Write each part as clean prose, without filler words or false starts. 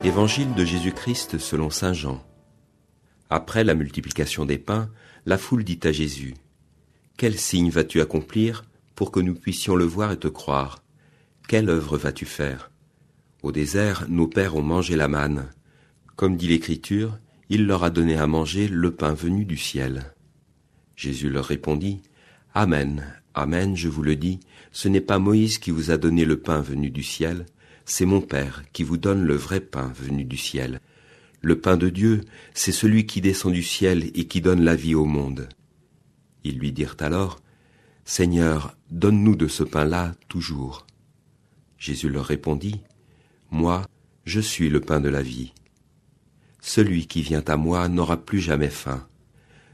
Évangile de Jésus-Christ selon saint Jean. Après la multiplication des pains, la foule dit à Jésus : « Quel signe vas-tu accomplir pour que nous puissions le voir et te croire ? Quelle œuvre vas-tu faire ? Au désert, nos pères ont mangé la manne. Comme dit l'Écriture, il leur a donné à manger le pain venu du ciel. » Jésus leur répondit : « Amen, amen, je vous le dis, ce n'est pas Moïse qui vous a donné le pain venu du ciel, c'est mon Père qui vous donne le vrai pain venu du ciel. Le pain de Dieu, c'est celui qui descend du ciel et qui donne la vie au monde. » Ils lui dirent alors : « Seigneur, donne-nous de ce pain-là toujours. » Jésus leur répondit : « Moi, je suis le pain de la vie. Celui qui vient à moi n'aura plus jamais faim.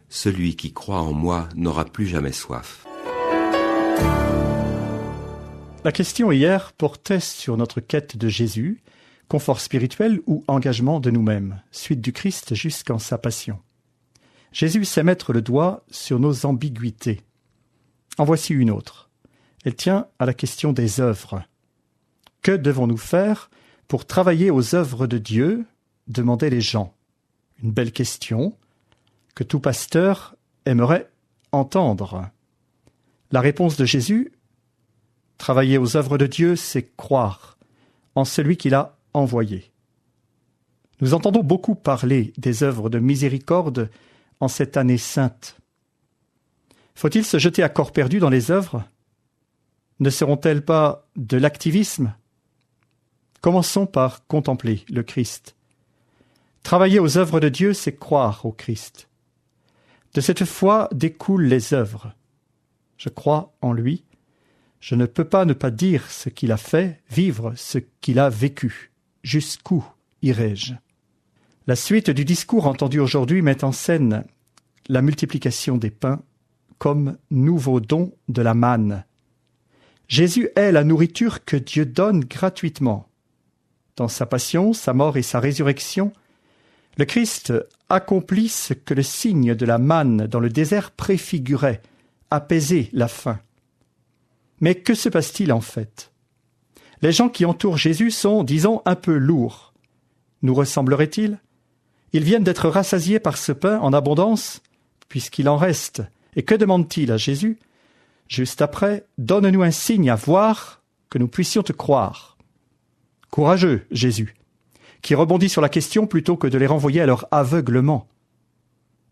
Celui qui croit en moi n'aura plus jamais soif. » La question hier portait sur notre quête de Jésus, confort spirituel ou engagement de nous-mêmes, suite du Christ jusqu'en sa passion. Jésus sait mettre le doigt sur nos ambiguïtés. En voici une autre. Elle tient à la question des œuvres. Que devons-nous faire pour travailler aux œuvres de Dieu ? Demandaient les gens. Une belle question que tout pasteur aimerait entendre. La réponse de Jésus : travailler aux œuvres de Dieu, c'est croire en celui qui l'a envoyé. Nous entendons beaucoup parler des œuvres de miséricorde en cette année sainte. Faut-il se jeter à corps perdu dans les œuvres ? Ne seront-elles pas de l'activisme ? Commençons par contempler le Christ. Travailler aux œuvres de Dieu, c'est croire au Christ. De cette foi découlent les œuvres. Je crois en lui. Je ne peux pas ne pas dire ce qu'il a fait, vivre ce qu'il a vécu. Jusqu'où irai-je ? La suite du discours entendu aujourd'hui met en scène la multiplication des pains comme nouveau don de la manne. Jésus est la nourriture que Dieu donne gratuitement. Dans sa passion, sa mort et sa résurrection, le Christ accomplit ce que le signe de la manne dans le désert préfigurait, apaiser la faim. Mais que se passe-t-il en fait ? Les gens qui entourent Jésus sont, disons, un peu lourds. Nous ressembleraient-ils ? Ils viennent d'être rassasiés par ce pain en abondance, puisqu'il en reste. Et que demande-t-il à Jésus ? Juste après, « Donne-nous un signe à voir, que nous puissions te croire. » Courageux, Jésus, qui rebondit sur la question plutôt que de les renvoyer à leur aveuglement.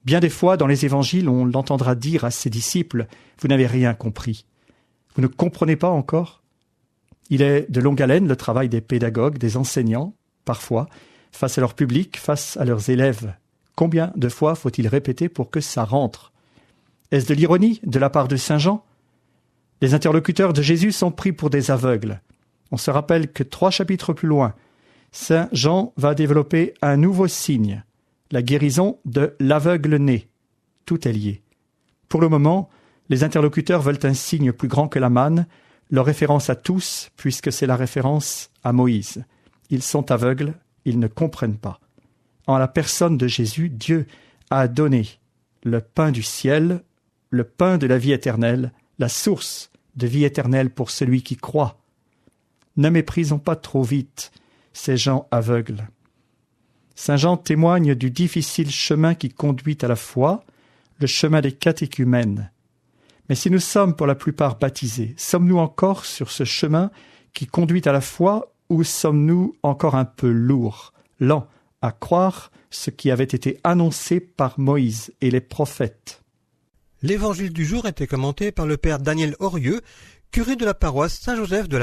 Bien des fois, dans les évangiles, on l'entendra dire à ses disciples « Vous n'avez rien compris. Vous ne comprenez pas encore ?» Il est de longue haleine le travail des pédagogues, des enseignants, parfois, face à leur public, face à leurs élèves. Combien de fois faut-il répéter pour que ça rentre ? Est-ce de l'ironie de la part de saint Jean ? Les interlocuteurs de Jésus sont pris pour des aveugles. On se rappelle que 3 chapitres plus loin, saint Jean va développer un nouveau signe, la guérison de l'aveugle-né. Tout est lié. Pour le moment, les interlocuteurs veulent un signe plus grand que la manne, leur référence à tous, puisque c'est la référence à Moïse. Ils sont aveugles, ils ne comprennent pas. En la personne de Jésus, Dieu a donné le pain du ciel, le pain de la vie éternelle, la source de vie éternelle pour celui qui croit. Ne méprisons pas trop vite ces gens aveugles. Saint Jean témoigne du difficile chemin qui conduit à la foi, le chemin des catéchumènes. Mais si nous sommes pour la plupart baptisés, sommes-nous encore sur ce chemin qui conduit à la foi ou sommes-nous encore un peu lourds, lents à croire ce qui avait été annoncé par Moïse et les prophètes ? L'évangile du jour était commenté par le père Daniel Aurieux, curé de la paroisse Saint-Joseph de la